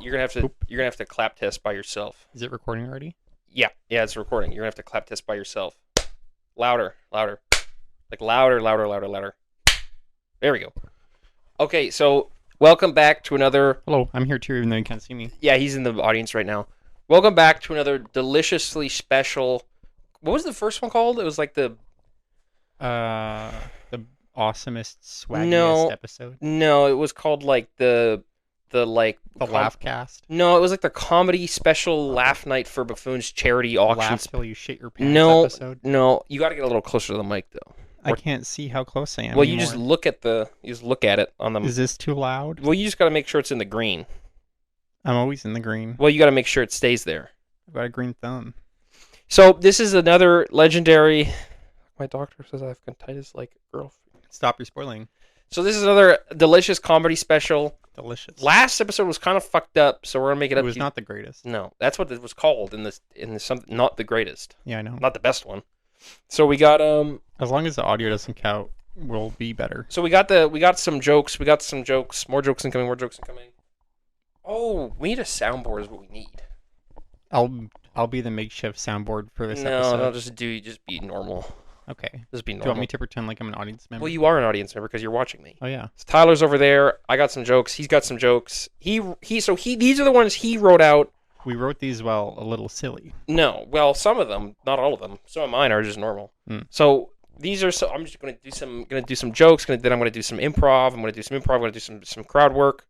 You're gonna have to clap test by yourself. Is it recording already? Yeah, it's recording. You're gonna have to clap test by yourself. Louder, louder, like louder, louder, louder, louder. There we go. Okay, so welcome back to another. Hello, I'm here too, even though you can't see me. Yeah, he's in the audience right now. Welcome back to another deliciously special. What was the first one called? It was like the Awesomest, swaggiest episode. No, it was called like the Laugh Cast. No, it was like the comedy special laugh night for Buffoons charity auction. Laugh till you shit your pants episode. No, you got to get a little closer to the mic though. I can't see how close I am. Well, anymore. you just look at it on the. Is this too loud? Well, you just got to make sure it's in the green. I'm always in the green. Well, you got to make sure it stays there. I've got a green thumb. So this is another legendary. My doctor says I have contitis like a girl. Stop your spoiling. So this is another delicious comedy special. Delicious. Last episode was kind of fucked up, so we're gonna make it up. It was not the greatest. No, that's what it was called in this something. Not the greatest. Yeah, I know. Not the best one. So we got As long as the audio doesn't count, we'll be better. So we got some jokes. We got some jokes. More jokes incoming. More jokes incoming. Oh, we need a soundboard. Is what we need. I'll be the makeshift soundboard for this episode. No, just be normal. Okay. Just be normal. Do you want me to pretend like I'm an audience member? Well, you are an audience member because you're watching me. Oh yeah. So Tyler's over there. I got some jokes. He's got some jokes. These are the ones he wrote out. We wrote these a little silly. No, well, some of them, not all of them. Some of mine are just normal. Mm. So these are. I'm just gonna do some jokes. Then I'm gonna do some improv. I'm gonna do some crowd work.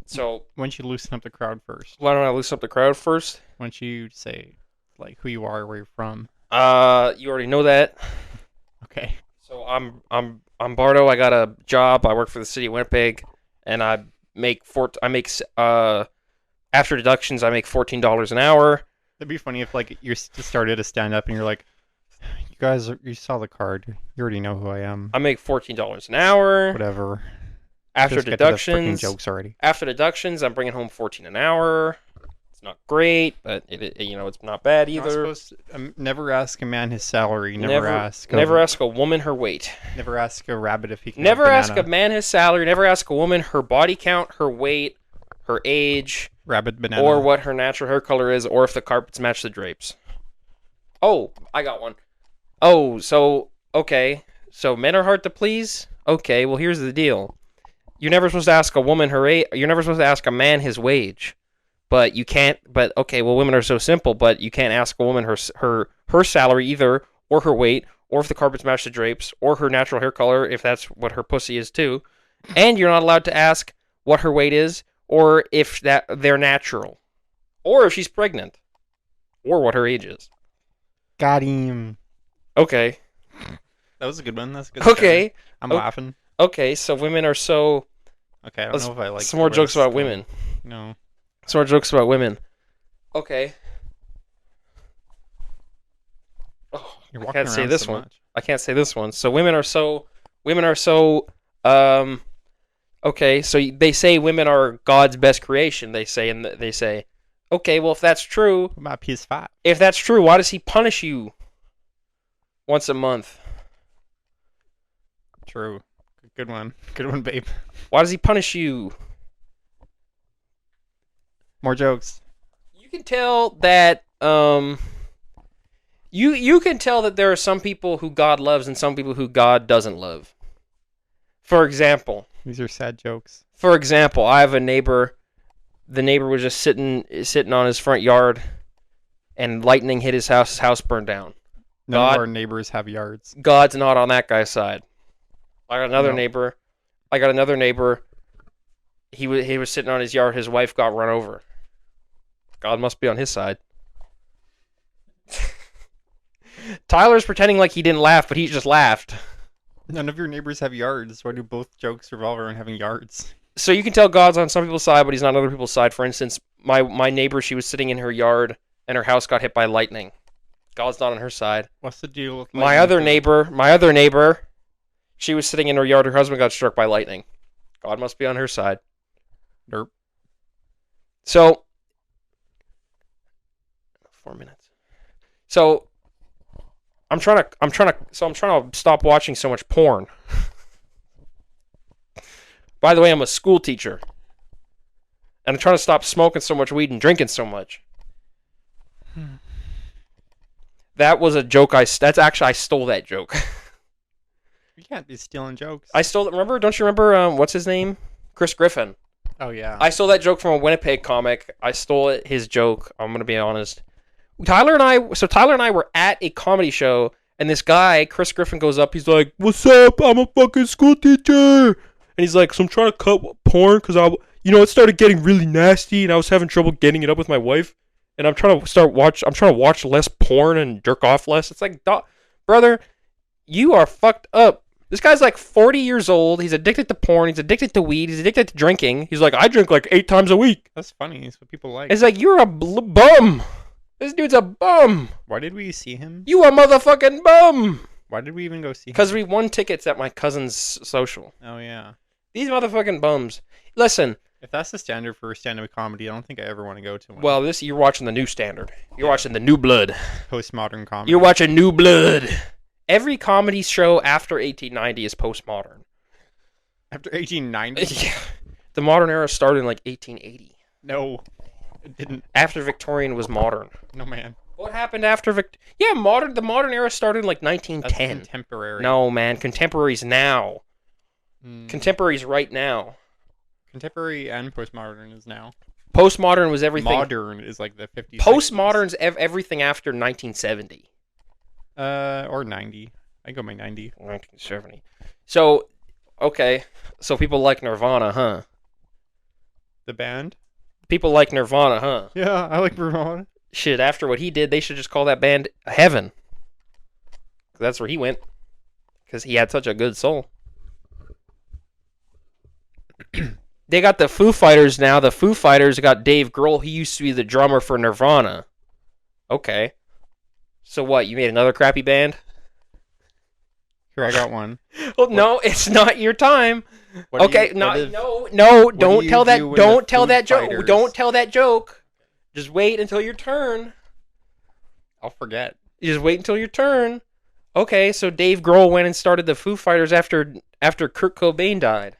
So why don't you loosen up the crowd first? Why don't I loosen up the crowd first? Why don't you say like who you are, where you're from? You already know that. Okay. So I'm Bardo. I got a job. I work for the city of Winnipeg, and after deductions I make $14 an hour. It'd be funny if like you started to stand up and you're like, you saw the card. You already know who I am. I make $14 an hour. Whatever. After Just deductions, jokes already. After deductions, I'm bringing home $14 an hour. It's not great, but it's not bad either. Never ask a man his salary. Never ask a woman her weight. Never ask a rabbit if he can. Never ask a man his salary. Never ask a woman her body count, her weight, her age, rabbit banana, or what her natural hair color is, or if the carpets match the drapes. Oh, I got one. Oh, so okay. So men are hard to please? Okay, well here's the deal. You're never supposed to ask a woman her age. You're never supposed to ask a man his wage. But you can't. But okay, well, women are so simple. But you can't ask a woman her salary either, or her weight, or if the carpets match the drapes, or her natural hair color, if that's what her pussy is too. And you're not allowed to ask what her weight is, or if they're natural, or if she's pregnant, or what her age is. Got him. Okay. That was a good one. That's a good. Okay. Story. I'm laughing. Okay, so women are so. Okay, I don't know if I like. Some more jokes about women. No. Some more jokes about women. Okay. Oh, I can't say this one. I can't say this one. So women are so. Okay, so they say women are God's best creation. They say, okay, well if that's true. What about PS5? If that's true, why does he punish you once a month? True. Good one. Good one, babe. Why does he punish you? More jokes. You can tell that you can tell that there are some people who God loves and some people who God doesn't love. For example, these are sad jokes. For example, I have a neighbor. The neighbor was just sitting on his front yard, and lightning hit his house. His house burned down. None of our neighbors have yards. God's not on that guy's side. I got another neighbor. He was sitting on his yard. His wife got run over. God must be on his side. Tyler's pretending like he didn't laugh, but he just laughed. None of your neighbors have yards. Why do both jokes revolve around having yards? So you can tell God's on some people's side, but he's not on other people's side. For instance, my neighbor, she was sitting in her yard, and her house got hit by lightning. God's not on her side. What's the deal with my other neighbor, she was sitting in her yard. Her husband got struck by lightning. God must be on her side. Derp. So, 4 minutes. So, I'm trying to stop watching so much porn. By the way, I'm a school teacher. And I'm trying to stop smoking so much weed and drinking so much. That was a joke. I stole that joke. You can't be stealing jokes. I stole it. Remember? Don't you remember? What's his name? Chris Griffin. Oh yeah. I stole that joke from a Winnipeg comic. I stole it. His joke. I'm gonna be honest. Tyler and I were at a comedy show, and this guy, Chris Griffin, goes up. He's like, "What's up? I'm a fucking school teacher," and he's like, "So I'm trying to cut porn because it started getting really nasty, and I was having trouble getting it up with my wife, and I'm trying to watch less porn and jerk off less." It's like, brother, you are fucked up. This guy's like 40 years old. He's addicted to porn. He's addicted to weed. He's addicted to drinking. He's like, I drink like 8 times a week. That's funny. It's what people like. It's like, you're a bum. This dude's a bum. Why did we see him? You a motherfucking bum. Why did we even go see him? Because we won tickets at my cousin's social. Oh, yeah. These motherfucking bums. Listen. If that's the standard for stand-up comedy, I don't think I ever want to go to one. Well, you're watching the new standard. You're watching the new blood. Postmodern comedy. You're watching new blood. Every comedy show after 1890 is postmodern. After 1890? Yeah. The modern era started in like 1880. No, it didn't. After Victorian was modern. No, man. What happened after the modern era started in like 1910. That's contemporary. No, man. Contemporary's now. Mm. Contemporary's right now. Contemporary and postmodern is now. Postmodern was everything. Modern is like the 50s. Postmodern's everything after 1970. Or 90. I go my 90. 1970. So, okay. So people like Nirvana, huh? The band? People like Nirvana, huh? Yeah, I like Nirvana. Shit, after what he did, they should just call that band Heaven. That's where he went. Because he had such a good soul. They got the Foo Fighters now. The Foo Fighters got Dave Grohl. He used to be the drummer for Nirvana. Okay. So what, you made another crappy band? Here, I got one. Well, no, it's not your time. Okay, don't do tell you that do when don't the tell Foo that joke. Fighters- Don't tell that joke. Just wait until your turn. I'll forget. You just wait until your turn. Okay, so Dave Grohl went and started the Foo Fighters after Kurt Cobain died.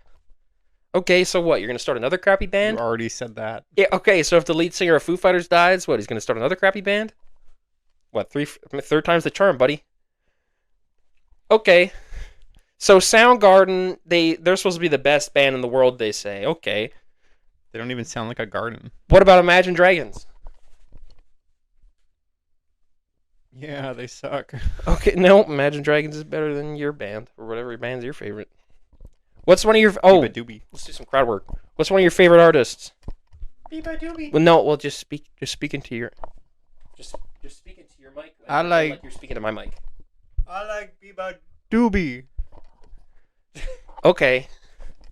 Okay, so what? You're gonna start another crappy band? You already said that. Yeah. Okay, so if the lead singer of Foo Fighters dies, what? He's gonna start another crappy band? What? Third time's the charm, buddy. Okay. So Soundgarden, they're supposed to be the best band in the world, they say. Okay. They don't even sound like a garden. What about Imagine Dragons? Yeah, they suck. Okay, no, Imagine Dragons is better than your band, or whatever band's your favorite. What's one of your... Oh, Biba Doobie. let's do some crowd work. What's one of your favorite artists? Biba Doobie. Well, no, well, just speak into your... Just speak into your mic. I like you're speaking to my mic. I like Biba Doobie. Okay.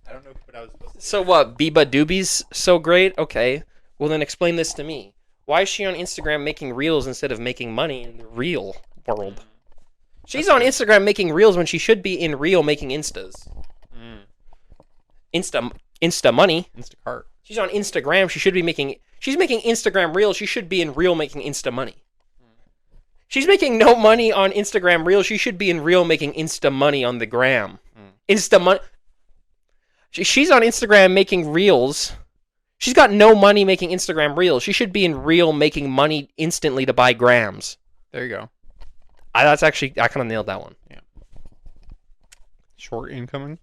I don't know what I was supposed to say. So what, Biba Doobie's so great? Okay. Well, then explain this to me. Why is she on Instagram making reels instead of making money in the real world? She's on Instagram making reels when she should be in real making Instas. Insta money. Instacart. She's on Instagram. She's making Instagram reels. She should be in real making Insta money. She's making no money on Instagram reels. She should be in real making Insta money on the gram. Insta money. She's on Instagram making reels. She's got no money making Instagram reels. She should be in real making money instantly to buy grams. There you go. I kind of nailed that one. Yeah. Short incoming.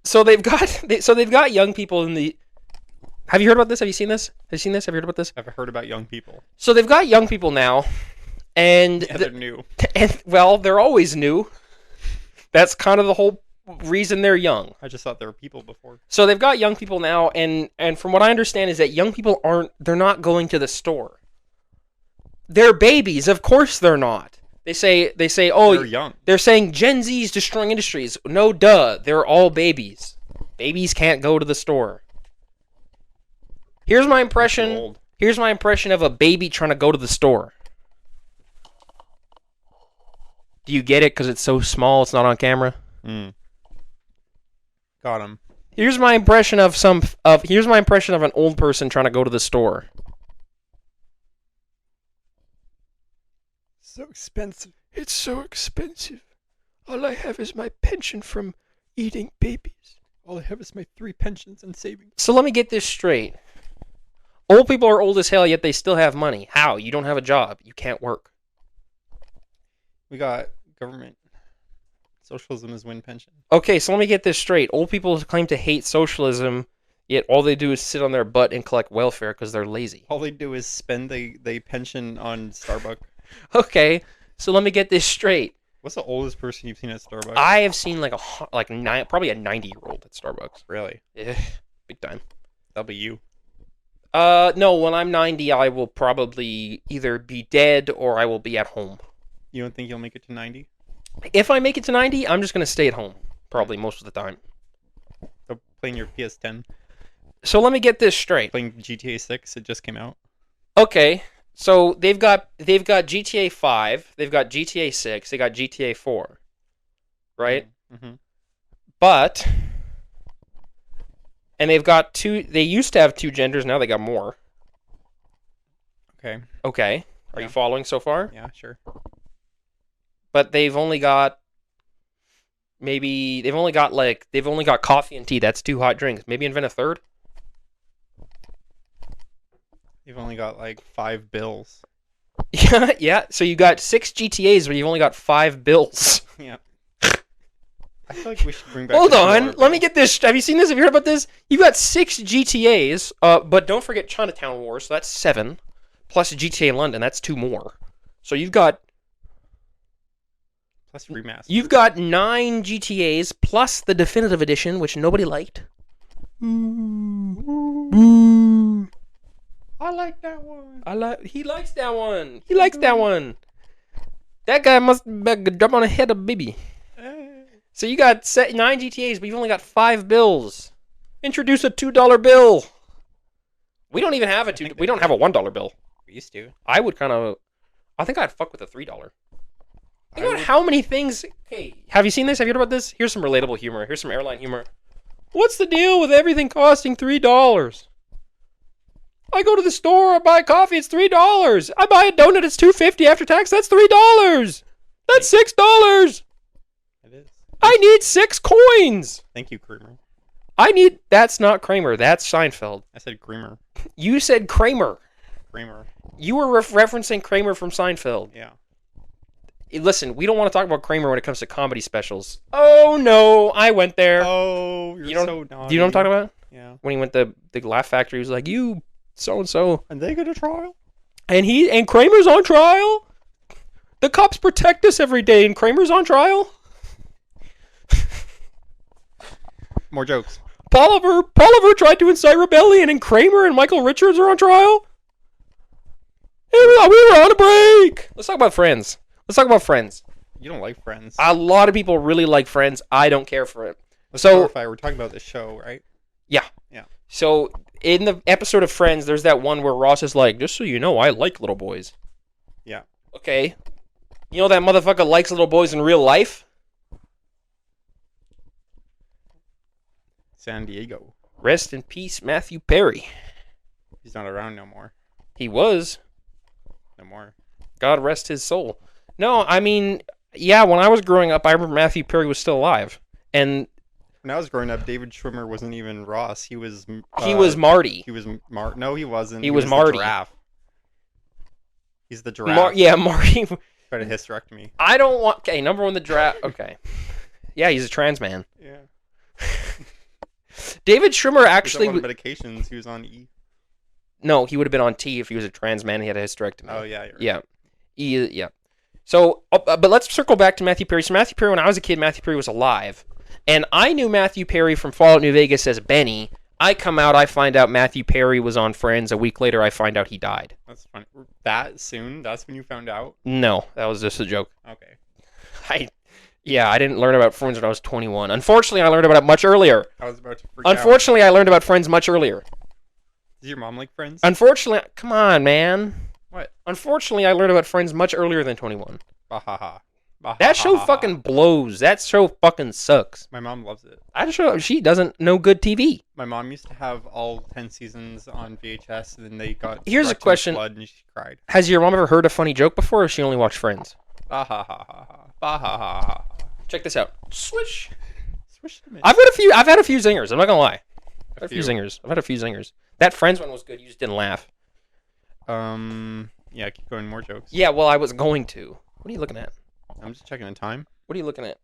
So they've got young people in the. Have you heard about this? Have you seen this? Have you seen this? Have you heard about this? I've heard about young people. So they've got young people now, and They're new. And well, they're always new. That's kind of the whole reason they're young. I just thought there were people before. So they've got young people now, and from what I understand is that young people they're not going to the store. They're babies. Of course they're not. They say, oh, they're young. They're saying Gen Z's destroying industries. No, duh. They're all babies. Babies can't go to the store. Here's my impression. Here's my impression of a baby trying to go to the store. Do you get it? Because it's so small, it's not on camera. Got him. Here's my impression of an old person trying to go to the store. So expensive. It's so expensive. All I have is my pension from eating babies. All I have is my 3 pensions and savings. So let me get this straight. Old people are old as hell, yet they still have money. How? You don't have a job. You can't work. We got government. Socialism is win pension. Okay, so let me get this straight. Old people claim to hate socialism, yet all they do is sit on their butt and collect welfare because they're lazy. All they do is spend they pension on Starbucks. Okay, so let me get this straight. What's the oldest person you've seen at Starbucks? I have seen probably a 90-year-old at Starbucks. Really? Yeah, big time. That'll be you. No, when I'm 90, I will probably either be dead or I will be at home. You don't think you'll make it to 90? If I make it to 90, I'm just going to stay at home, probably most of the time. So playing your PS10, So let me get this straight. playing GTA 6, it just came out. Okay, so they've got GTA 5, they've got GTA 6, they got GTA 4, right? Mm-hmm. But and they've got two. They used to have two genders, now they got more. Okay. Okay, are Yeah. you following so far? Yeah, sure. But they've only got they've only got coffee and tea. That's two hot drinks. Maybe invent a third. You've only got like 5 bills. Yeah, yeah. So you got 6 GTAs, but you've only got 5 bills. Yeah. I feel like we should bring back. Hold the on, $2 let me bill. get this. Have you seen this? Have you heard about this? You've got 6 GTAs, but don't forget Chinatown Wars, so that's 7, plus GTA London, that's 2 more. So you've got Plus remaster. 9 GTAs plus the definitive edition, which nobody liked. I like that one. He likes that one. He likes that one. That guy must jump on the head of baby. So you got 9 GTAs, but you've only got 5 bills. Introduce a $2 bill. We don't even have we don't have a $1 bill. We used to. I think I'd fuck with a $3. Think about how many things. Hey, have you seen this? Have you heard about this? Here's some relatable humor. Here's some airline humor. What's the deal with everything costing $3? I go to the store, I buy coffee, it's $3. I buy a donut, it's $2.50 after tax, that's $3. That's $6. It is. I need 6 coins. Thank you, Kramer. That's not Kramer, that's Seinfeld. I said Kramer. You said Kramer. Kramer. You were referencing Kramer from Seinfeld. Yeah. Listen, we don't want to talk about Kramer when it comes to comedy specials. Oh no, I went there. Oh, you're You don't- so naughty. Do you know what I'm talking about? Yeah. When he went to the Laugh Factory, he was like, "You so and so," And they go to trial? and Kramer's on trial. The cops protect us every day, and Kramer's on trial. More jokes. Polliver tried to incite rebellion, and Kramer and Michael Richards are on trial. Hey, we were on a break. Let's talk about Friends. You don't like Friends. A lot of people really like Friends. I don't care for it. Let's So- clarify, we're talking about the show, right? So in the episode of Friends, there's that one where Ross is like, "Just so you know, I like little boys." Yeah. Okay. You know that motherfucker likes little boys in real life? San Diego. Rest in peace, Matthew Perry. He's not around no more. He was. No more. God rest his soul. No, I mean, yeah, when I was growing up, I remember Matthew Perry was still alive. And When I was growing up, David Schwimmer wasn't even Ross. He was. he was Marty. He was No, he wasn't. He was the Marty. giraffe. He's the giraffe. Marty. Got a hysterectomy. I don't want. Okay, number one, the draft. Okay. Yeah, he's a trans man. Yeah. David Schwimmer Actually, actually. on medications. He was on E. No, he would have been on T if he was a trans man and he had a hysterectomy. Oh yeah. You're right. Yeah. Yeah. So, but let's circle back to Matthew Perry. So Matthew Perry, when I was a kid, Matthew Perry was alive. And I knew Matthew Perry from Fallout New Vegas as Benny. I come out, I find out Matthew Perry was on Friends. A week later, I find out he died. That's funny. That soon? That's when you found out? No, that was just a joke. Okay. I didn't learn about Friends when I was 21. Unfortunately, I learned about it much earlier. I was about to freak out. Unfortunately, I learned about Friends much earlier. Does your mom like Friends? Unfortunately, come on, man. What? Unfortunately, I learned about Friends much earlier than 21. Bahaha. That show fucking blows. That show fucking sucks. My mom loves it. She doesn't know good TV. My mom used to have all 10 seasons on VHS, and then they got. Here's a struck in question. Flood, and she cried. Has your mom ever heard a funny joke before, or has she only watched Friends? Bahaha. Bahaha. Check this out. Swish. Swish them in. I've had a few zingers. I'm not gonna lie. I've had a few zingers. That Friends one was good. You just didn't laugh. Yeah, keep going. More jokes. Yeah, well, I was going to. What are you looking at? I'm just checking the time. What are you looking at?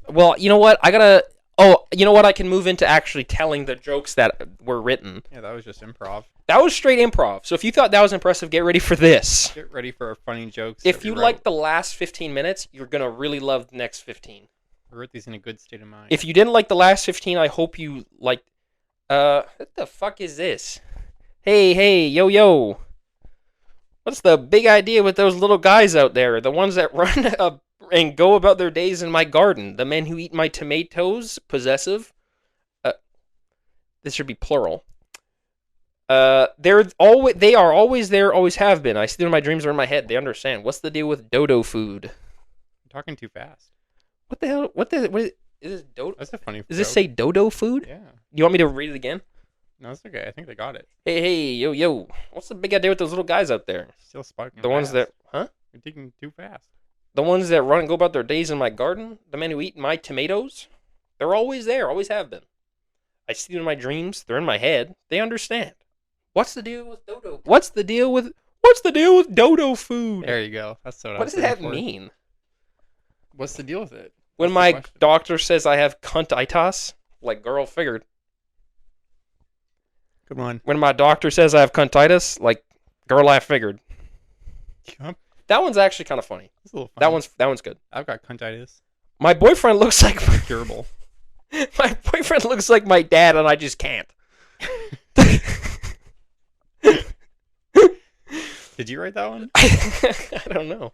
Well, you know what? I gotta. Oh, you know what? I can move into actually telling the jokes that were written. Yeah, that was just improv. That was straight improv. So if you thought that was impressive, get ready for this. Get ready for our funny jokes. If you like the last 15 minutes, you're gonna really love the next 15. We wrote these in a good state of mind. If you didn't like the last 15, I hope you like. What the fuck is this? Hey, yo. What's the big idea with those little guys out there? The ones that run and go about their days in my garden. The men who eat my tomatoes. Possessive. This should be plural. They are always there, always have been. I see them in my dreams or in my head. They understand. What's the deal with dodo food? You're talking too fast. What the hell? What is this dodo? That's a funny Does this say dodo food? Yeah. You want me to read it again? No, it's okay. I think they got it. Hey, yo. What's the big idea with those little guys out there? Still sparking. The ones that, huh? You're thinking too fast. The ones that run and go about their days in my garden? The men who eat my tomatoes? They're always there, always have been. I see them in my dreams. They're in my head. They understand. What's the deal with dodo? What's the deal with dodo food? There you go. That's What does that mean? What's the deal with it? When my doctor says I have cuntitis, like girl figured. Good one. When my doctor says I have cuntitis, like girl I figured. Yep. That one's actually kind of funny. It's a little funny. That one's good. I've got cuntitis. My boyfriend looks like Curable. My boyfriend looks like my dad, and I just can't. Did you write that one? I don't know.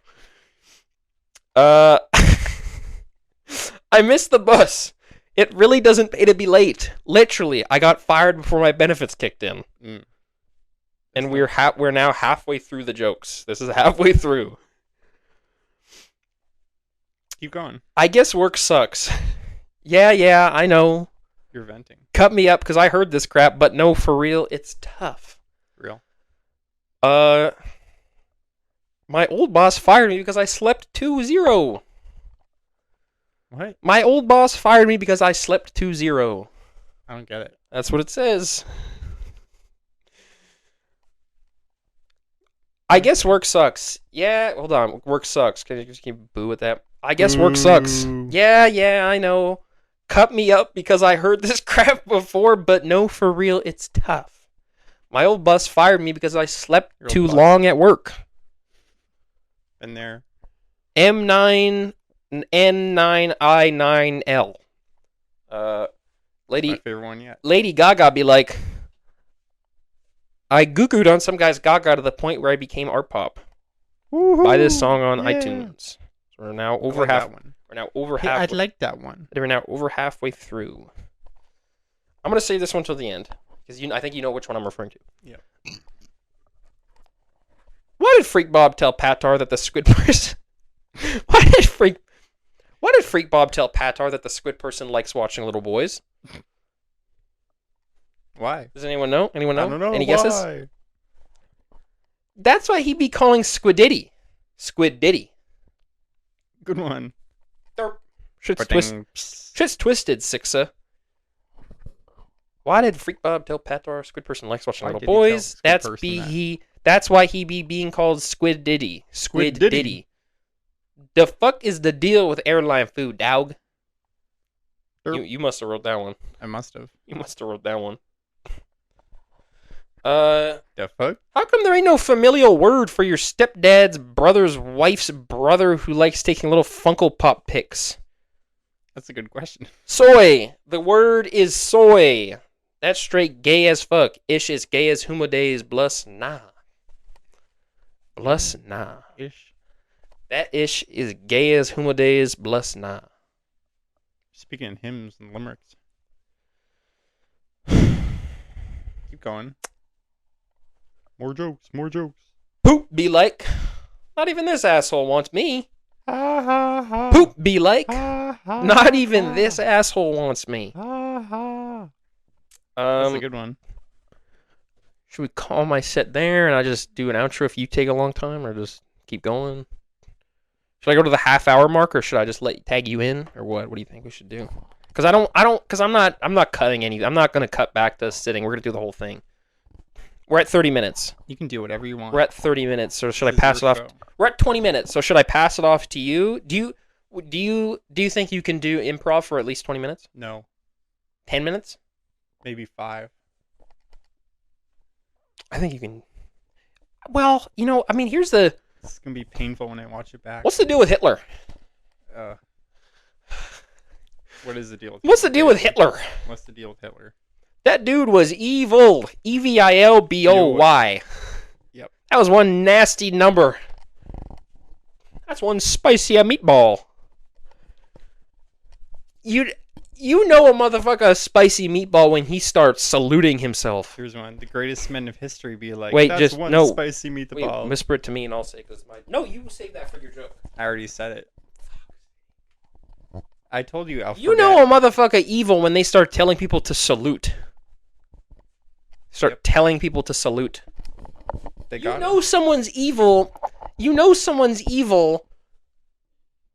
I missed the bus. It really doesn't pay to be late. Literally, I got fired before my benefits kicked in. Mm. And we're now halfway through the jokes. This is halfway through. Keep going. I guess work sucks. Yeah, I know. You're venting. Cut me up because I heard this crap, but no, for real, it's tough. Real. My old boss fired me because I slept 2-0. What? My old boss fired me because I slept 2-0. I don't get it. That's what it says. I guess work sucks. Yeah, hold on. Work sucks. Can you just keep boo with that? I guess work sucks. Yeah, I know. Cut me up because I heard this crap before, but no, for real, it's tough. My old boss fired me because I slept too long at work. Been there. M9N9I9L. My favorite one yet. Lady Gaga be like, I goo-gooed on some guy's Gaga to the point where I became art pop. Woo-hoo. Buy this song on iTunes. So we're now over half. One. We're now over Hey, half. I'd like that one. We're now over halfway through. I'm gonna save this one till the end because I think you know which one I'm referring to. Yeah. Why did Freak Bob tell Patar that the squid person? Why did Freak Bob tell Patar that the squid person likes watching little boys? Why? Does anyone know? Anyone know? I don't know. Any guesses? That's why he'd be calling Squididdy. Squid-diddy. Good one. Shit's twisted, Sixa. Why did Freak Bob tell Patar squid person likes watching little boys? That's why he be being called Squididdy. Squididdy. The fuck is the deal with airline food, dog? You must have wrote that one. I must have. You must have wrote that one. The fuck? How come there ain't no familial word for your stepdad's brother's wife's brother who likes taking little Funko Pop pics? That's a good question. Soy. The word is soy. That's straight gay as fuck. Ish is gay as humo days. Blus nah. Blus nah. Ish. That ish is gay as humo days. Blus nah. Speaking in hymns and limericks. Keep going. More jokes. Poop be like. Not even this asshole wants me. Ha ha ha. Poop be like. Ha, ha, Not even ha. this asshole wants me. Ha ha. That's a good one. Should we call my set there and I just do an outro if you take a long time, or just keep going? Should I go to the half-hour mark, or should I just tag you in, or what? What do you think we should do? Because I'm not cutting any. I'm not gonna cut back to sitting. We're gonna do the whole thing. We're at 30 minutes. You can do whatever you want. We're at 30 minutes, so should I This is pass it your off? show. We're at 20 minutes, so should I pass it off to you? Do you think you can do improv for at least 20 minutes? No, 10 minutes? maybe 5. I think you can. Well, I mean, here's the. It's gonna be painful when I watch it back. What's the deal with Hitler? What is the deal with What's the deal with Hitler? What's the deal with Hitler? That dude was evil. EVILBOY. Yep. That was one nasty number. That's one spicy meatball. You know a motherfucker a spicy meatball when he starts saluting himself. Here's one. The greatest men of history be like, Wait, that's just one no. spicy meatball. Wait, whisper it to me and I'll say because my. No, you save that for your joke. I already said it. I told you. I'll You know a motherfucker evil when they start telling people to salute. Telling people to salute. You know someone's evil. You know someone's evil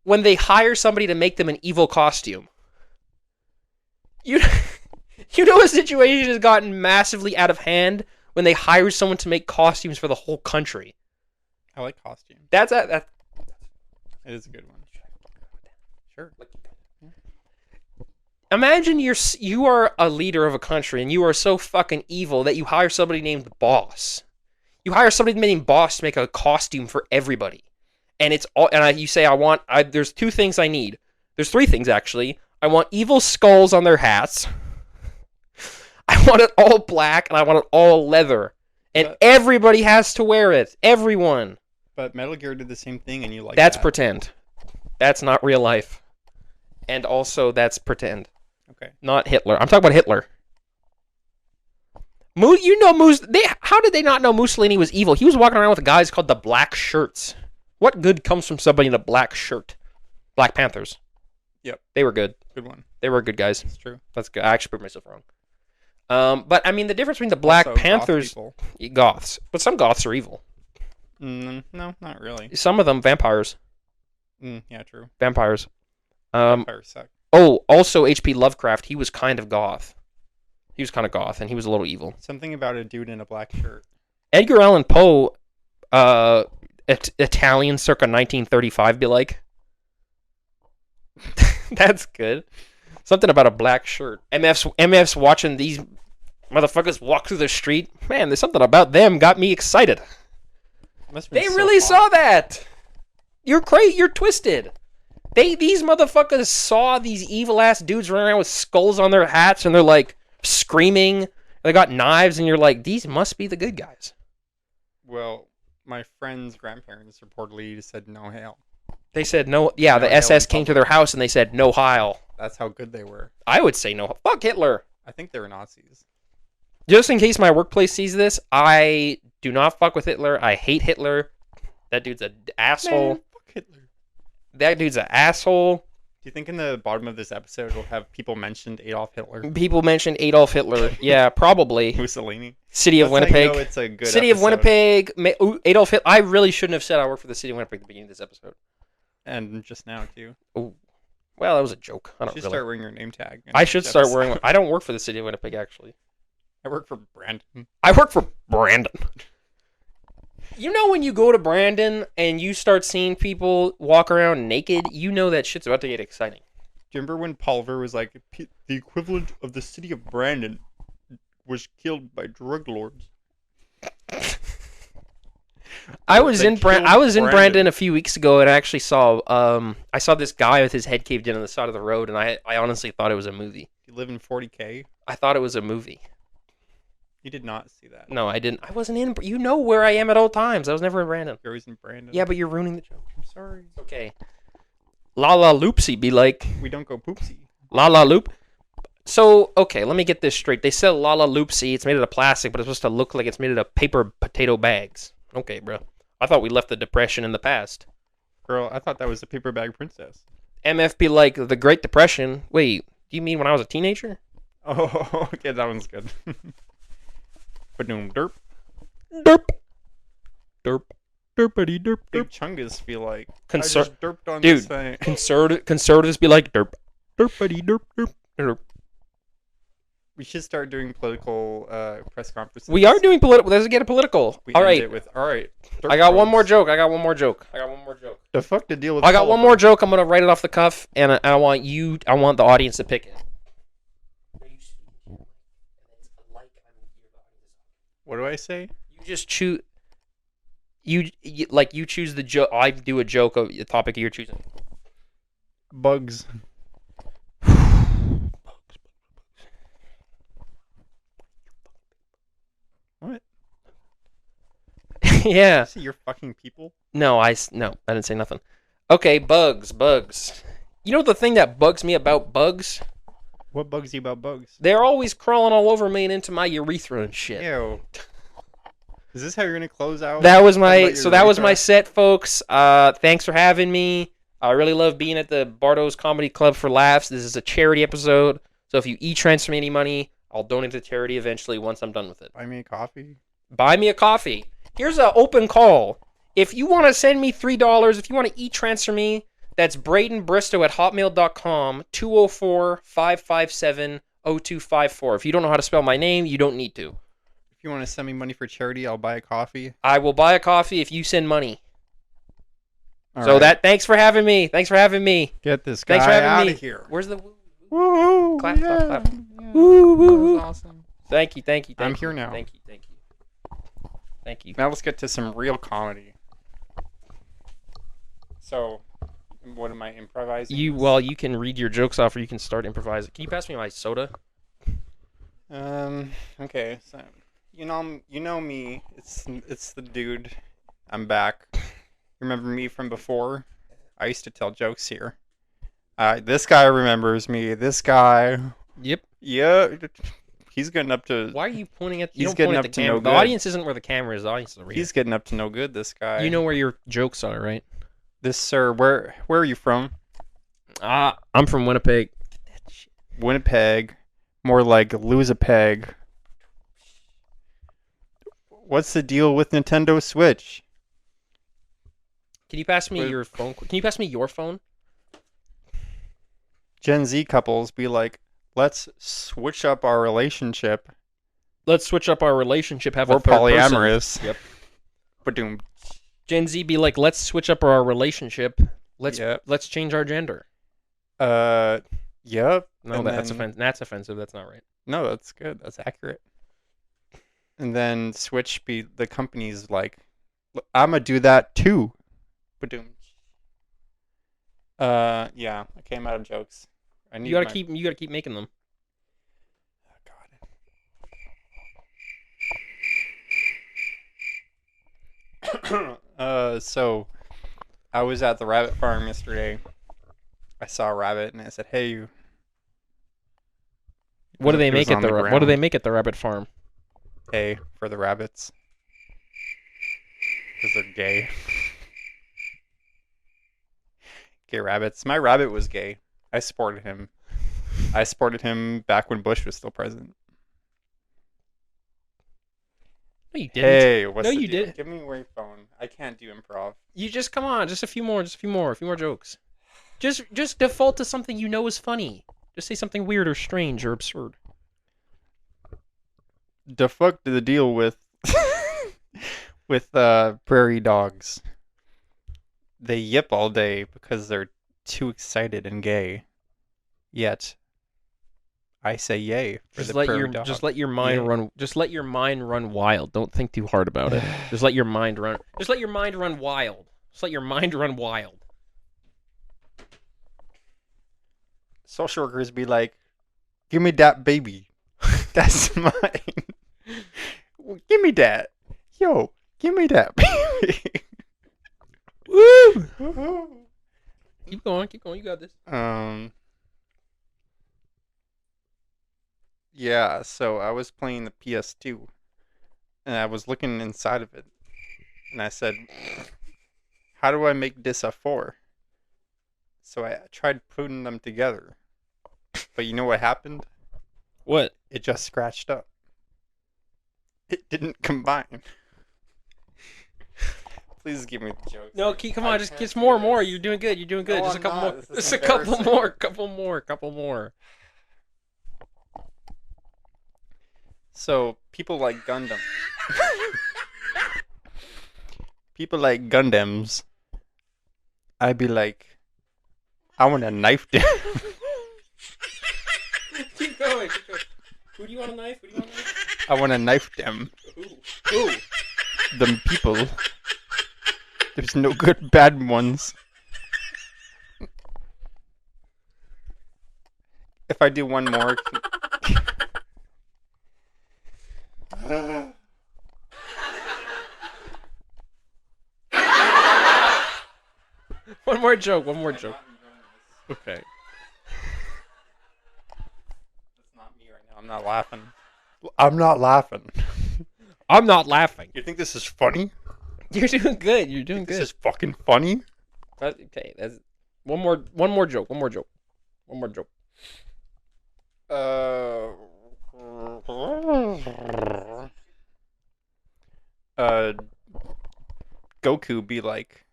when they hire somebody to make them an evil costume. You know a situation has gotten massively out of hand when they hire someone to make costumes for the whole country. I like costumes. That It is a good one. Sure. Imagine you are a leader of a country and you are so fucking evil that you hire somebody named Boss. You hire somebody named Boss to make a costume for everybody, and it's all. And you say, there's 2 things I need. There's 3 things actually. I want evil skulls on their hats. I want it all black, and I want it all leather, and everybody has to wear it. Everyone. But Metal Gear did the same thing, and you like That's that. pretend. That's not real life, and also that's pretend. Okay. Not Hitler. I'm talking about Hitler. How did they not know Mussolini was evil? He was walking around with guys called the Black Shirts. What good comes from somebody in a black shirt? Black Panthers. Yep. They were good. Good one. They were good guys. That's true. That's good. I actually proved myself wrong. But I mean, the difference between the Black Also, Panthers, goths, but some goths are evil. No, not really. Some of them vampires. Yeah, true. Vampires. Vampires suck. Oh, also H.P. Lovecraft. He was kind of goth. He was kind of goth, and he was a little evil. Something about a dude in a black shirt. Edgar Allan Poe, Italian, circa 1935, be like. That's good. Something about a black shirt. MF's watching these motherfuckers walk through the street. Man, there's something about them got me excited. They really saw that. You're crazy. You're twisted. These motherfuckers saw these evil ass dudes running around with skulls on their hats, and they're like screaming. They got knives, and you're like, these must be the good guys. Well, my friend's grandparents reportedly said no hail. They said no. Yeah, the SS came to their house, and they said no Heil. That's how good they were. I would say no. Fuck Hitler. I think they were Nazis. Just in case my workplace sees this, I do not fuck with Hitler. I hate Hitler. That dude's an asshole. Man, fuck Hitler. That dude's an asshole. Do you think in the bottom of this episode we'll have people mentioned Adolf Hitler? People mentioned Adolf Hitler. Yeah, probably. Mussolini. City of Winnipeg. It's a good City episode. of Winnipeg. Adolf Hitler. I really shouldn't have said I work for the City of Winnipeg at the beginning of this episode. And just now, too. Ooh. Well, that was a joke. I You don't should really. start wearing your name tag. I should start wearing. I don't work for the City of Winnipeg, actually. I work for Brandon. I work for Brandon. You know when you go to Brandon and you start seeing people walk around naked, you know that shit's about to get exciting. Do you remember when Pulver was like, the equivalent of the city of Brandon was killed by drug lords? I was in Brandon a few weeks ago, and I actually saw I saw this guy with his head caved in on the side of the road, and I honestly thought it was a movie. You live in 40K? I thought it was a movie. You did not see that. No, I didn't. I wasn't in. You know where I am at all times. I was never in Brandon. You're always in Brandon. Yeah, but you're ruining the joke. I'm sorry. Okay. La la loopsy be like. We don't go poopsy. La la loop. So, okay, let me get this straight. They sell La La Loopsy. It's made out of plastic, but it's supposed to look like it's made out of paper potato bags. Okay, bro. I thought we left the Depression in the past. Girl, I thought that was the paper bag princess. MF be like, the Great Depression. Wait, do you mean when I was a teenager? Oh, okay, that one's good. But no, derp. Derp. Derp. Derpity derp Big derp. Chungus feel like, I Conser- just derped on Dude, this thing. Conservatives be like, derp. Derpity derp derp derp. We should start doing political press conferences. We are doing political. Let's get a political. We All end right. it with, all right. I got one more joke. I got one more joke. The fuck to deal with? I got one more joke. I'm gonna write it off the cuff, and I want the audience to pick it. What do I say? You just choose. You choose the joke. I do a joke of the topic you're choosing. Bugs. What? Yeah. See your fucking people? No, I didn't say nothing. Okay, bugs. You know the thing that bugs me about bugs? What bugs you about bugs? They're always crawling all over me and into my urethra and shit. Ew. Is this how you're gonna close out? That was my set, folks. Thanks for having me. I really love being at the Bardo's Comedy Club for laughs. This is a charity episode, so if you transfer me any money, I'll donate to charity eventually once I'm done with it. Buy me a coffee. Buy me a coffee. Here's an open call. If you want to send me $3, if you want to transfer me, that's BradenBristow@hotmail.com, 204-557-0254. If you don't know how to spell my name, you don't need to. If you want to send me money for charity, I'll buy a coffee. I will buy a coffee if you send money. All right. Thanks for having me. Get this guy out of here. Where's the Woo! clap? Yeah. Woo, woo, That woo. was awesome. Thank you. I'm here now. Thank you. Now let's get to some real comedy. So, what am I improvising? You can read your jokes off, or you can start improvising. Can you pass me my soda? Okay. So, you know me. It's the dude. I'm back. Remember me from before? I used to tell jokes here. This guy remembers me. This guy. Yep. Yeah. He's getting up to. Why are you pointing at? He's don't getting point up at the to camera. no The good. audience isn't where the camera is. The audience is over here. He's getting up to no good. This guy. You know where your jokes are, right? This sir. Where are you from? I'm from Winnipeg. Winnipeg. More like lose a peg. What's the deal with Nintendo Switch? Can you pass me your phone? Can you pass me your phone? Gen Z couples be like, let's switch up our relationship. Let's switch up our relationship. Have We're a third person. polyamorous. Yep. Ba-doom. Gen Z be like, let's switch up our relationship. Let's change our gender. Yep. No, that's offensive. That's offensive. That's not right. No, that's good. That's accurate. And then Switch be the company's like, I'm gonna do that too. Ba-doom. Yeah. I came out of jokes. You gotta keep making them. Oh, God. So I was at the rabbit farm yesterday. I saw a rabbit and I said, "Hey, you." What do they It was make at on the the What do they ground. make at the rabbit farm? Hey, for the rabbits. Because they're gay. Gay rabbits. My rabbit was gay. I supported him. I supported him back when Bush was still president. No, you didn't. Hey, what's No, the you deal? did. Give me your phone. I can't do improv. You just come on, just a few more jokes. Just default to something you know is funny. Just say something weird or strange or absurd. The fuck did the deal with with prairie dogs? They yip all day because they're too excited and gay. Yet I say yay for the prairie dog. Just let your mind Yay. run. Just let your mind run wild. Don't think too hard about it. Just let your mind run. Just let your mind run wild. Just let your mind run wild. Social workers be like, "Give me that baby. That's mine. Give me that. Yo, give me that baby." Woo! Keep going. You got this. Yeah, so I was playing the PS2 and I was looking inside of it and I said, how do I make this a 4? So I tried putting them together. But you know what happened? What? It just scratched up. It didn't combine. Please give me the jokes. No, come on. Just more. You're doing good. No, Just a I'm couple not. more. This is Just a couple embarrassing. more. Couple more. So people like Gundam. People like Gundams. I'd be like, I want to knife them. Keep going. Keep going. Who do you want a knife? Who do you want a knife? I want to knife them. Who? Them people. There's no good bad ones. If I do one more. One more joke. One more joke. Okay. That's not me right now. I'm not laughing. I'm not laughing. I'm not laughing. You think this is funny? You're doing good. You're doing This good. is fucking funny? Okay, that's one more joke. One more joke. One more joke. Goku be like,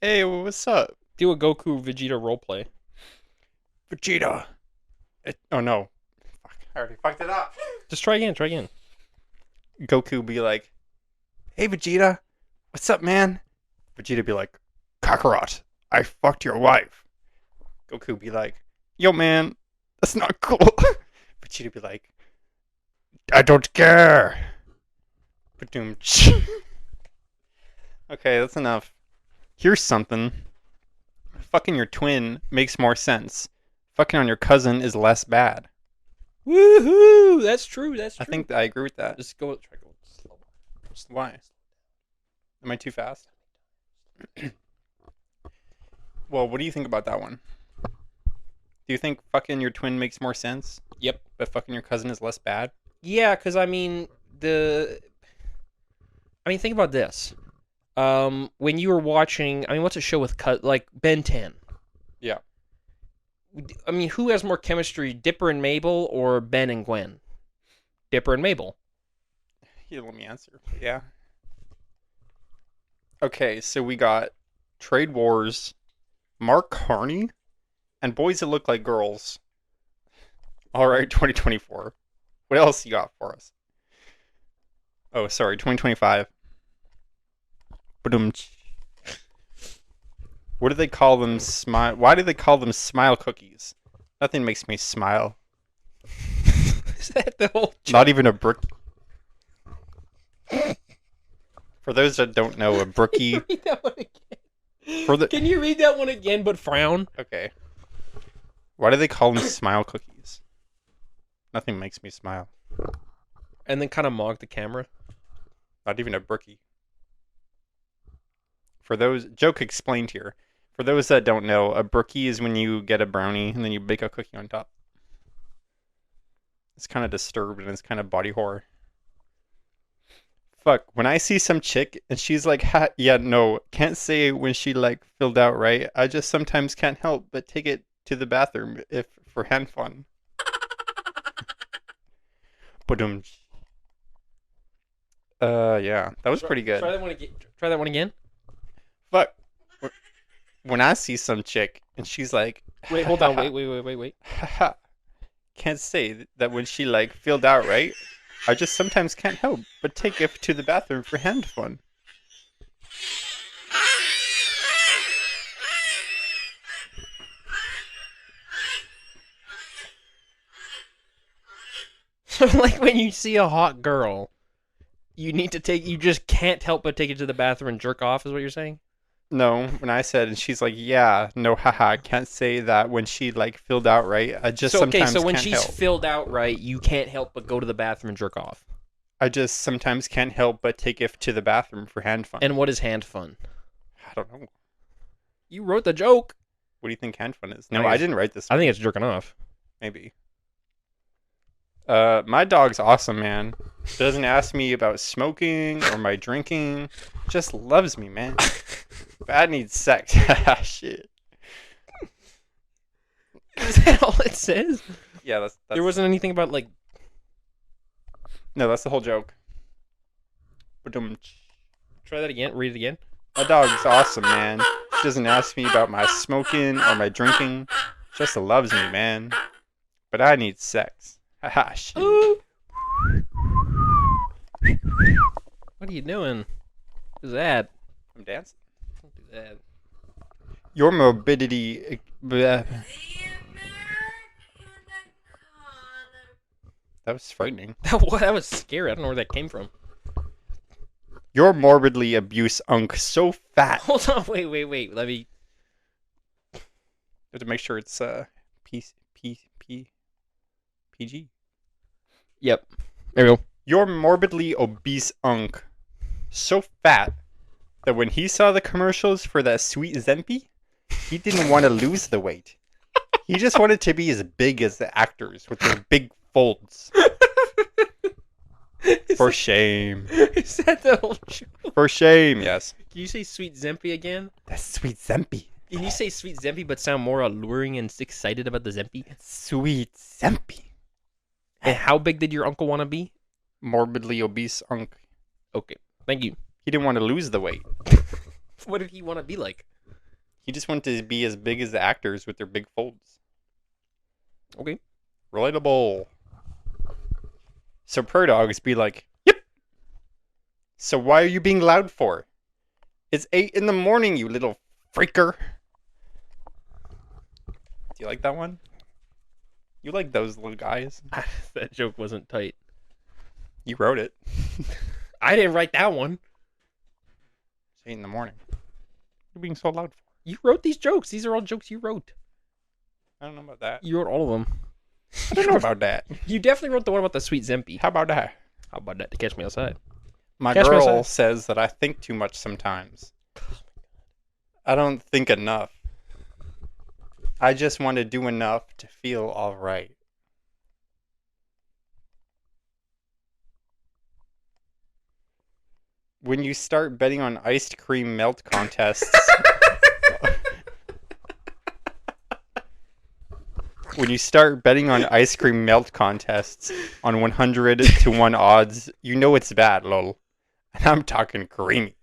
hey, what's up? Do a Goku Vegeta roleplay. Vegeta. Oh no. Fuck, I already fucked it up. Just try again. Try again. Goku be like, hey Vegeta, what's up, man? Vegeta be like, Kakarot, I fucked your wife. Goku be like, yo man, that's not cool. Vegeta be like, I don't care. Ba-doom. Okay, that's enough. Here's something. Fucking your twin makes more sense. Fucking on your cousin is less bad. Woohoo! That's true. That's true. I think I agree with that. Just go. Try go slow. Why? Am I too fast? Well, what do you think about that one? Do you think fucking your twin makes more sense, Yep. but fucking your cousin is less bad? Yeah, because I mean think about this. When you were watching, I mean, what's a show with like Ben 10? Yeah. I mean, who has more chemistry, Dipper and Mabel or Ben and Gwen? Dipper and Mabel. Here, let me answer. Yeah. Okay, so we got Trade Wars, Mark Carney, and Boys That Look Like Girls. All right, 2024. What else you got for us? Oh, sorry, 2025. Ba-dum. What do they call them? Why do they call them smile cookies? Nothing makes me smile. Is that the whole joke? Not even a brick. For those that don't know, a brookie. Read that one again. For the Can you read that one again but frown? Okay. Why do they call them smile cookies? Nothing makes me smile. And then kind of mock the camera. Not even a brookie. For those, joke explained here. For those that don't know, a brookie is when you get a brownie and then you bake a cookie on top. It's kind of disturbed and it's kind of body horror. Fuck, when I see some chick and she's like, yeah, no, can't say when she like filled out right. I just sometimes can't help but take it to the bathroom if for hand fun. Ba-dum. Yeah, that was pretty good. Try that one again. Try that one again. Fuck. When I see some chick and she's like, Wait, hold on. Wait. haha, can't say that when she like filled out right. I just sometimes can't help but take it to the bathroom for hand fun. So, like, when you see a hot girl, you just can't help but take it to the bathroom and jerk off, is what you're saying? No, when I said, and she's like, yeah, no, haha, I can't say that when she like filled out right. I just sometimes so when can't she's help. filled out right, you can't help but go to the bathroom and jerk off. I just sometimes can't help but take it to the bathroom for hand fun. And what is hand fun? I don't know. You wrote the joke. What do you think hand fun is? No, I didn't write this. I think it's jerking off. Maybe. My dog's awesome, man. Doesn't ask me about smoking or my drinking. Just loves me, man. Bad needs sex. Shit. Is that all it says? Yeah, that's There wasn't anything about, like... No, that's the whole joke. Ba-dum. Try that again. Read it again. My dog's awesome, man. She doesn't ask me about my smoking or my drinking. Just loves me, man. But I need sex. Haha, shit. Ooh. What are you doing? What's that? I'm dancing. Don't do that. Your morbidity. Bleh. That was frightening. That was scary. I don't know where that came from. You're morbidly obese unk so fat. Hold on. Wait. Let me. To make sure it's PG. Yep. There we go. You're morbidly obese unk so fat that when he saw the commercials for that sweet Zempi, he didn't want to lose the weight. He just wanted to be as big as the actors with their big folds. For shame. Is that the whole joke? For shame, yes. Can you say sweet Zempi again? That's sweet Zempi. Can you say sweet Zempi but sound more alluring and excited about the Zempi? Sweet Zempi. And how big did your uncle want to be? Morbidly obese unk. Okay. Thank you. He didn't want to lose the weight. What did he want to be like? He just wanted to be as big as the actors with their big folds. Okay. Relatable. So prairie dogs be like, yep. So why are you being loud for? It's 8 in the morning, you little freaker. Do you like that one? You like those little guys? That joke wasn't tight. You wrote it. I didn't write that one. It's 8 in the morning. What are you being so loud for? You wrote these jokes. These are all jokes you wrote. I don't know about that. You wrote all of them. I don't know about that. You definitely wrote the one about the sweet Zempi. How about that? How about that to catch me outside? My Catch me girl outside. says that I think too much sometimes. I don't think enough. I just want to do enough to feel alright. When you start betting on ice cream melt contests... When you start betting on ice cream melt contests on 100 to 1 odds, you know it's bad, lol. And I'm talking creamy.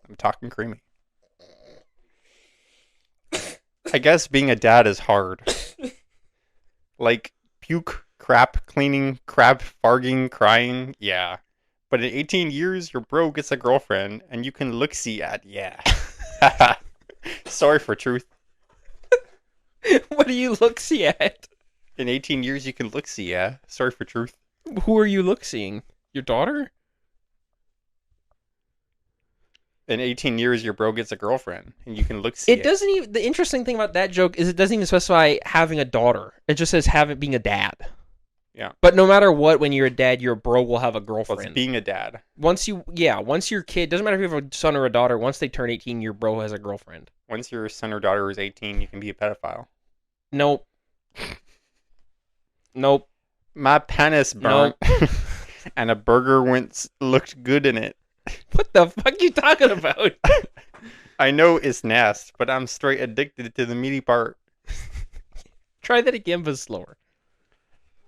I'm talking creamy. I guess being a dad is hard. Like, puke, crap, cleaning, crab, farting, crying, yeah. But in 18 years, your bro gets a girlfriend, and you can look-see at, yeah. Sorry for truth. What do you look-see at? In 18 years, you can look-see, yeah. Sorry for truth. Who are you look-seeing? Your daughter? In 18 years, your bro gets a girlfriend, and you can look-see It doesn't even... The interesting thing about that joke is it doesn't even specify having a daughter. It just says being a dad. Yeah. But no matter what, when you're a dad, your bro will have a Well, girlfriend. it's being a dad. Once your kid, doesn't matter if you have a son or a daughter, once they turn 18, your bro has a girlfriend. Once your son or daughter is 18, you can be a pedophile. Nope. Nope. My penis burnt, and a burger looked good in it. What the fuck you talking about? I know it's nasty, but I'm straight addicted to the meaty part. Try that again, but slower.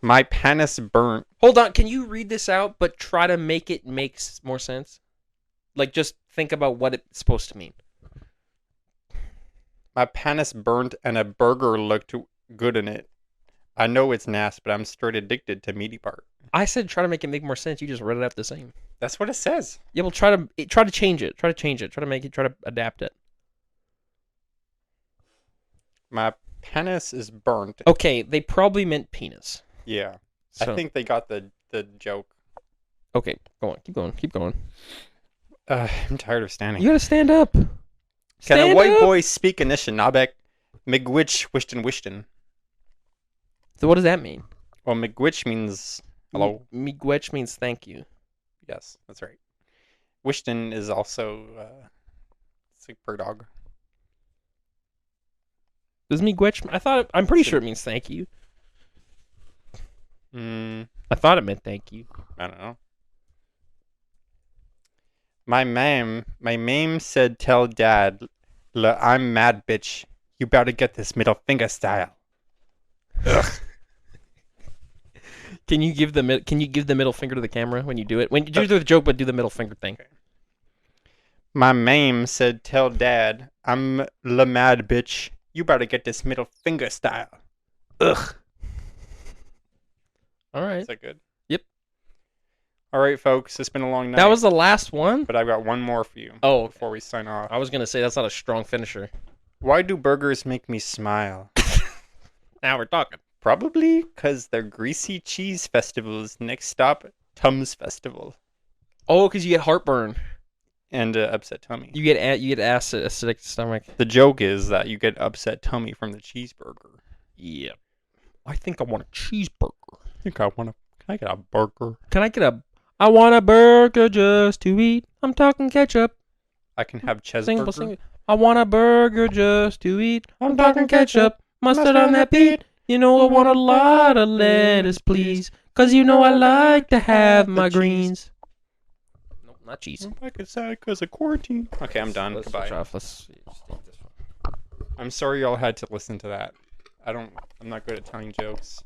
My penis burnt. Hold on, can you read this out, but try to make it make more sense? Like, just think about what it's supposed to mean. My penis burnt, and a burger looked good in it. I know it's nasty, but I'm straight addicted to meaty part. I said try to make it make more sense. You just read it out the same. That's what it says. Yeah, well, try to change it. Try to change it. Try to adapt it. My penis is burnt. Okay, they probably meant penis. Yeah. So, I think they got the joke. Okay, go on. Keep going. I'm tired of standing. You gotta stand up. Can Stand a white up. boy speak Anishinaabe? Migwitch wishton. So what does that mean? Well, Migwitch means hello. Miigwech means thank you. Yes, that's right. Wishton is also it's like bird dog. Does miigwech? I'm pretty sure it means thank you. I thought it meant thank you. I don't know. My mame said tell dad, I'm mad bitch. You better get this middle finger style. Ugh. Can you give the middle finger to the camera when you do it? When you do the joke, but do the middle finger thing. Okay. My mame said tell dad, I'm la mad bitch. You better get this middle finger style. Ugh. All Is right. that good? Yep. All right, folks. It's been a long night. That was the last one? But I've got one more for you. Oh, Before we sign off. I was going to say that's not a strong finisher. Why do burgers make me smile? Now we're talking. Probably because they're Greasy Cheese Festival's next stop, Tums Festival. Oh, because you get heartburn. And upset tummy. You get acidic stomach. The joke is that you get upset tummy from the cheeseburger. Yeah. I think I want a cheeseburger. I think I want to. Can I get a burger? Can I get a... I want a burger just to eat. I'm talking ketchup. I can have Single. cheeseburger. I want a burger just to eat. I'm talking ketchup. Mustard on that beat. You know I want a lot of lettuce, please. Cause you know I like to have my greens. Nope, not cheese. I'm back inside because of quarantine. Okay, I'm done. Let's Goodbye. switch off. Let's take this one. I'm sorry y'all had to listen to that. I'm not good at telling jokes.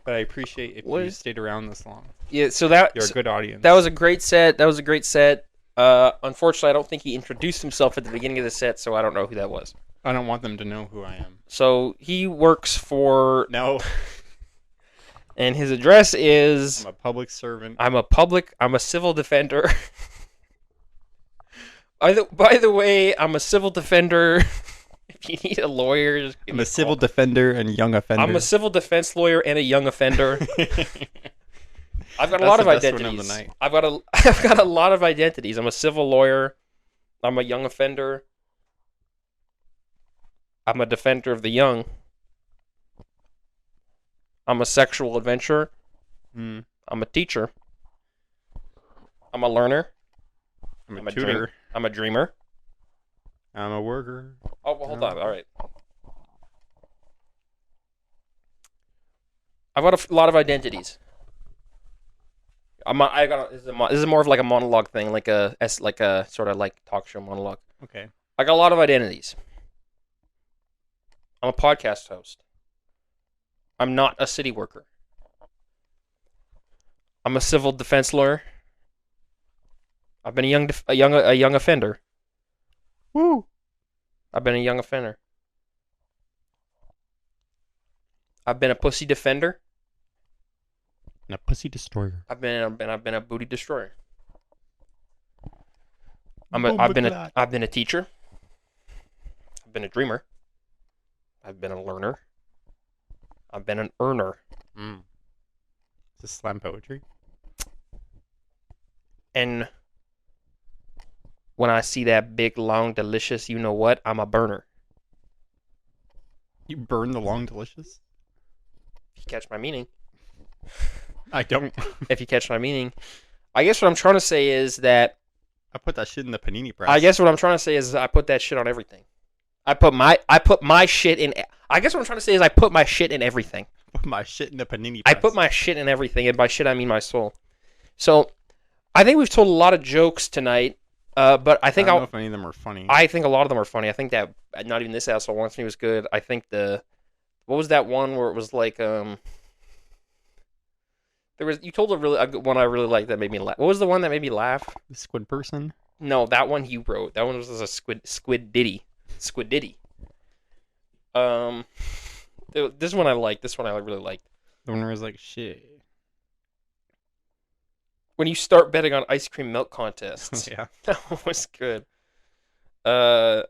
But I appreciate if you stayed around this long. Yeah, so You're a good audience. that was a great set. Unfortunately, I don't think he introduced himself at the beginning of the set, so I don't know who that was. I don't want them to know who I am. So he works for... No. And his address is... I'm a public servant. I'm a civil defender. By the way, I'm a civil defender. If you need a lawyer, just give I'm me a civil defender and young offender. I'm a civil defense lawyer and a young offender. I've got a lot of identities. I've got a lot of identities. I'm a civil lawyer. I'm a young offender. I'm a defender of the young. I'm a sexual adventurer. Mm. I'm a teacher. I'm a learner. I'm a tutor. I'm a dreamer. I'm a worker. Oh, well, hold on. All right. I've got a lot of identities. This is more of like a monologue thing, like a sort of like talk show monologue. Okay. I got a lot of identities. I'm a podcast host. I'm not a city worker. I'm a civil defense lawyer. I've been a young offender. Woo! I've been a young offender. I've been a pussy defender. And a pussy destroyer. I've been a booty destroyer. I've been a teacher. I've been a dreamer. I've been a learner. I've been an earner. Mm. Is this slam poetry? And when I see that big, long, delicious, you know what? I'm a burner. You burn the long delicious? If you catch my meaning. I don't. If you catch my meaning. I guess what I'm trying to say is that... I put that shit in the panini press. I guess what I'm trying to say is I put that shit on everything. I put my shit in... I guess what I'm trying to say is I put my shit in everything. Put my shit in the panini press. I put my shit in everything, and by shit I mean my soul. So, I think we've told a lot of jokes tonight, but I think I don't know if any of them are funny. I think a lot of them are funny. I think that Not Even This Asshole Wants Me was good. I think what was that one where it was like you told a good one I really liked that made me laugh. What was the one that made me laugh? The squid person? No, that one you wrote. That one was a squid ditty. Squid ditty. This one I liked. This one I really liked. The one where it was like, shit. When you start betting on ice cream milk contests. Yeah. That was good. Why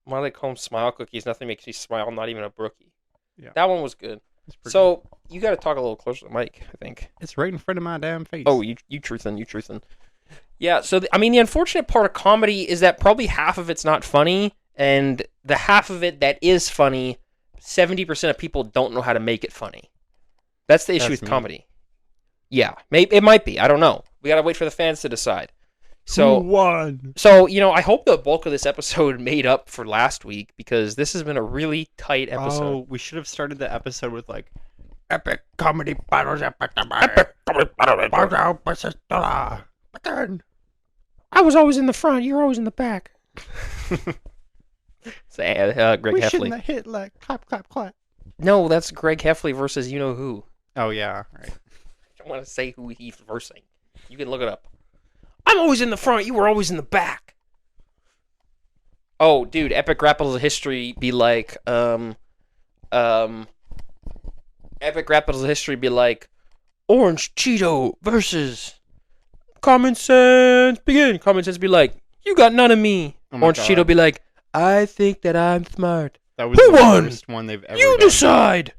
do they call them smile cookies? Nothing makes you smile, not even a brookie. Yeah. That one was good. So, you got to talk a little closer to the mic, I think. It's right in front of my damn face. Oh, you truthin'. Yeah, so, the unfortunate part of comedy is that probably half of it's not funny, and the half of it that is funny, 70% of people don't know how to make it funny. That's the issue with comedy. Yeah, maybe it might be. I don't know. We got to wait for the fans to decide. So, who won? So, I hope the bulk of this episode made up for last week, because this has been a really tight episode. Oh, we should have started the episode with like epic comedy battles at But then I was always in the front, you're always in the back. Greg we Heffley. shouldn't have hit like clap, clap, clap. No, that's Greg Heffley versus you know who. Oh yeah, right. I don't want to say who he's versing. You can look it up. I'm always in the front, you were always in the back. Oh, dude, Epic Grapples of History be like, Um, Epic Rap Battles of History be like, Orange Cheeto versus Common Sense. Begin. Common Sense be like, you got none of me. Oh my Orange God. Cheeto be like, I think that I'm smart. That was Who the won? worst one they've ever You done. decide.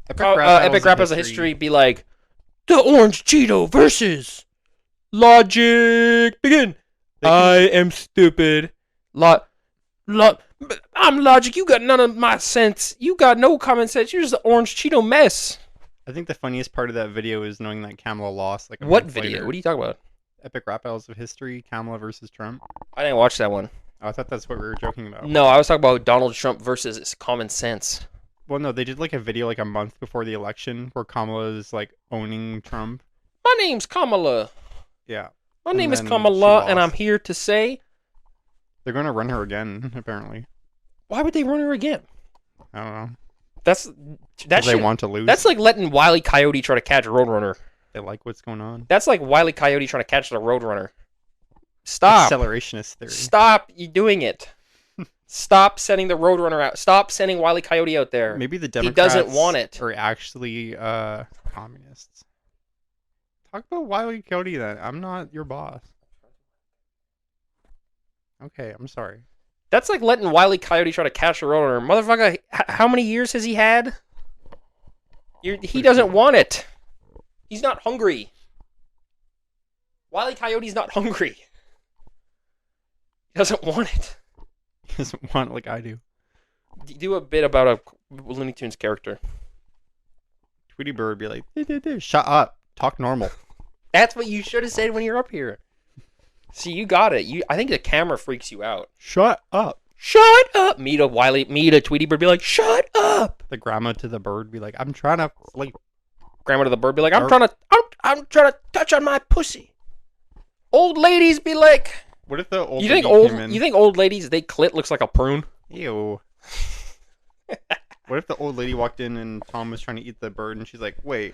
Epic Epic Rap Battles of History be like, the Orange Cheeto versus Logic. Begin. I am stupid. I'm Logic. You got none of my sense. You got no common sense. You're just an Orange Cheeto mess. I think the funniest part of that video is knowing that Kamala lost. Like, What video? What are you talking about? Epic Rap Battles of History, Kamala versus Trump. I didn't watch that one. Oh, I thought that's what we were joking about. No, I was talking about Donald Trump versus Common Sense. Well, no, they did like a video like a month before the election where Kamala is like owning Trump. My name's Kamala. Yeah. My And name is then Kamala, she and I'm lost. here to say, They're gonna run her again, apparently. why would they run her again? I don't know. That's 'Cause that they shit. want to lose. That's like letting Wile E. Coyote try to catch a Roadrunner. They like what's going on. That's like Wile E. Coyote trying to catch the Roadrunner. Stop. Accelerationist theory. Stop you doing it. Stop sending the Roadrunner out. Stop sending Wile E. Coyote out there. Maybe the He Democrats doesn't want it. are actually communists. Talk about Wile E. Coyote then. I'm not your boss. Okay, I'm sorry. That's like letting Wile E. Coyote try to catch a Roadrunner. Motherfucker, how many years has he had? He doesn't want it. He's not hungry. Wile E. Coyote's not hungry. He doesn't want it. He doesn't want it like I do. Do a bit about a Looney Tunes character. Tweety Bird would be like, shut up. Talk normal. That's what you should have said when you're up here. See, you got it. I think the camera freaks you out. Shut up. Shut up! Me to Tweety Bird be like, shut up! The grandma to the bird be like, I'm trying to sleep. Grandma to the bird be like, I'm trying to touch on my pussy. Old ladies be like, What if the old you lady think came in? you think old ladies they clit looks like a prune? Ew. What if the old lady walked in and Tom was trying to eat the bird and she's like, wait,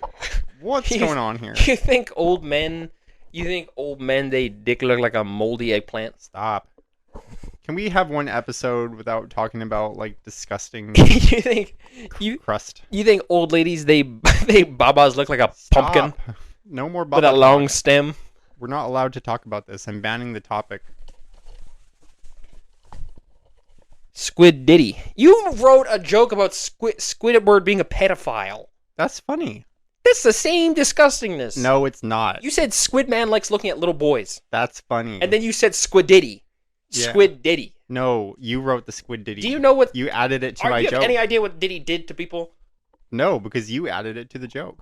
what's going on here? You think old men they dick look like a moldy eggplant? Stop. Can we have one episode without talking about like disgusting you think crust? you think old ladies they babas look like a pumpkin Stop. No more with baba a long talk. stem? We're not allowed to talk about this. I'm banning the topic. Squid Diddy. You wrote a joke about Squidward being a pedophile. That's funny. That's the same disgustingness. No, it's not. You said Squid Man likes looking at little boys. That's funny. And then you said Squid Diddy. Yeah. Squid Diddy. No, you wrote the Squid Diddy. Do you know what... You added it to Do my you have joke. any idea what Diddy did to people? No, because you added it to the joke.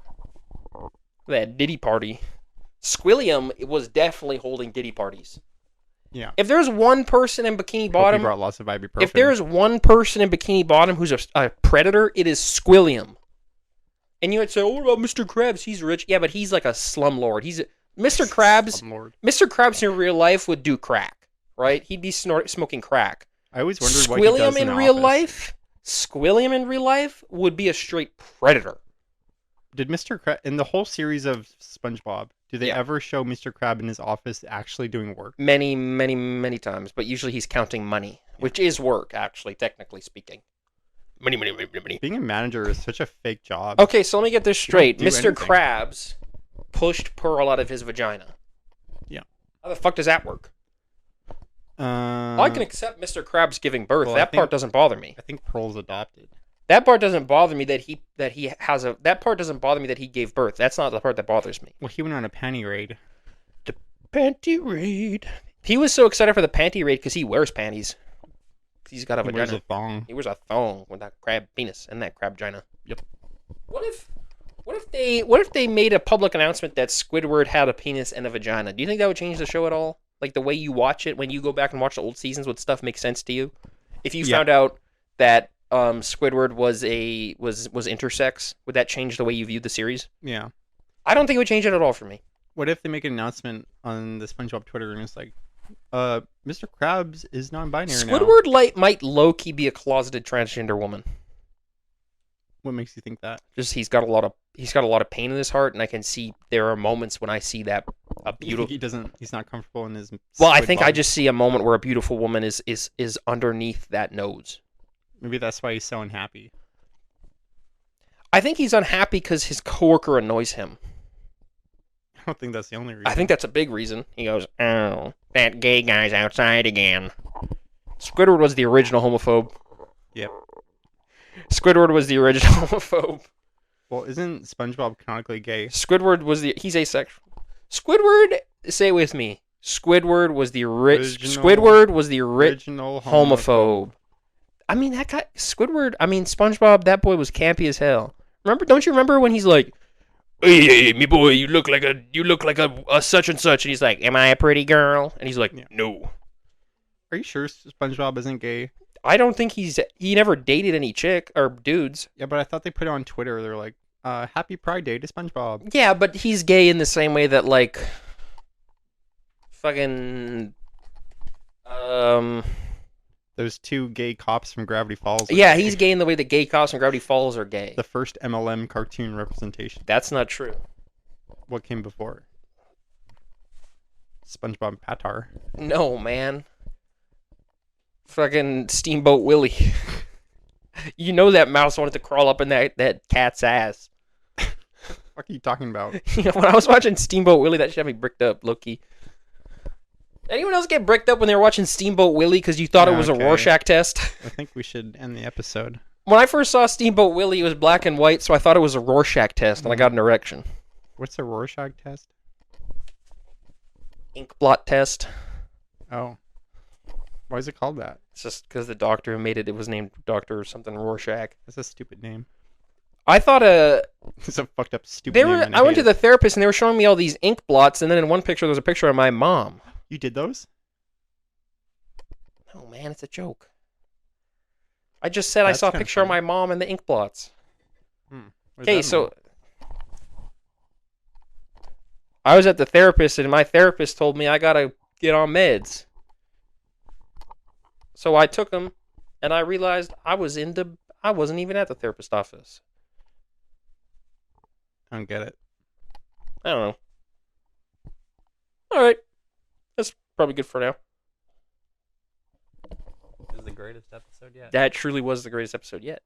That Diddy party. Squilliam was definitely holding Diddy parties. Yeah. If there's one person in Bikini Hope Bottom... you brought lots of ibuprofen. If there's one person in Bikini Bottom who's a predator, it is Squilliam. And you would say, oh, what about Mr. Krabs? He's rich. Yeah, but he's like a slumlord. Mr. Krabs... Slumlord. Mr. Krabs in real life would do crack, right? He'd be smoking crack. I always wondered what he does Squilliam in in real office. life... Squilliam in real life would be a straight predator. Did Mr. Krabs, in the whole series of SpongeBob, do they Yeah. ever show Mr. Krabs in his office actually doing work? Many, many, many times. But usually he's counting money, which is work, actually, technically speaking. Money, money, money, money. Being a manager is such a fake job. Okay, so let me get this straight. do Mr. anything. Krabs pushed Pearl out of his vagina. Yeah. How the fuck does that work? I can accept Mr. Krabs giving birth. well, That part doesn't bother me. I think Pearl's adopted. That part doesn't bother me that he that part doesn't bother me that he gave birth. That's not the part that bothers me. Well, he went on a panty raid. The panty raid. He was so excited for the panty raid because he wears panties. He's got a He wears vagina. a thong. He wears a thong with that crab penis and that crab vagina. Yep. What if they made a public announcement that Squidward had a penis and a vagina? Do you think that would change the show at all? Like the way you watch it when you go back and watch the old seasons, would stuff make sense to you? If you found out that Squidward was intersex, would that change the way you viewed the series? Yeah. I don't think it would change it at all for me. What if they make an announcement on the SpongeBob Twitter and it's like, Mr. Krabs is non-binary now. Squidward might low-key be a closeted transgender woman. What makes you think that? Just he's got a lot of pain in his heart, and I can see there are moments when I see that a You think beautiful. he's not comfortable in his. Well, I squid think I body? just see a moment where a beautiful woman is underneath that nose. Maybe that's why he's so unhappy. I think he's unhappy because his coworker annoys him. I don't think that's the only reason. I think that's a big reason. He goes, "Oh, that gay guy's outside again." Squidward was the original homophobe. Yep. Squidward was the original homophobe. Well, isn't SpongeBob canonically gay? Squidward was he's asexual. Squidward, say it with me. Squidward was the Original homophobe. I mean, that guy, SpongeBob, that boy was campy as hell. Don't you remember when he's like, "Hey, me boy, you look like a such and such," and he's like, "Am I a pretty girl?" And he's like, Yeah. "No." Are you sure SpongeBob isn't gay? I don't think he never dated any chick or dudes. Yeah, but I thought they put it on Twitter. They're like, "Happy Pride Day to SpongeBob." Yeah, but he's gay in the same way that like fucking Those two gay cops from Gravity Falls. yeah, he's gay in the way that gay cops in Gravity Falls are gay. The first MLM cartoon representation. That's not true. What came before? SpongeBob Patar. No, man. Fucking Steamboat Willie. You know that mouse wanted to crawl up in that cat's ass. What are you talking about? You know, when I was watching Steamboat Willie, that shit had me bricked up, low-key. Anyone else get bricked up when they were watching Steamboat Willie because you thought it was a Rorschach test? I think we should end the episode. When I first saw Steamboat Willie, it was black and white, so I thought it was a Rorschach test, and I got an erection. What's a Rorschach test? Ink blot test. Oh. Why is it called that? It's just because the doctor who made it, it was named Dr. something Rorschach. That's a stupid name. I thought It's a fucked up stupid name. I went to the therapist and they were showing me all these ink blots, and then in one picture there was a picture of my mom. You did those? No, man, it's a joke. I just said That's I saw a kinda picture of funny. my mom and the ink blots. What does Okay, that so mean? I was at the therapist, and my therapist told me I gotta get on meds. So I took them, and I realized I wasn't even at the therapist office. I don't get it. I don't know. All right, that's probably good for now. This is the greatest episode yet. That truly was the greatest episode yet.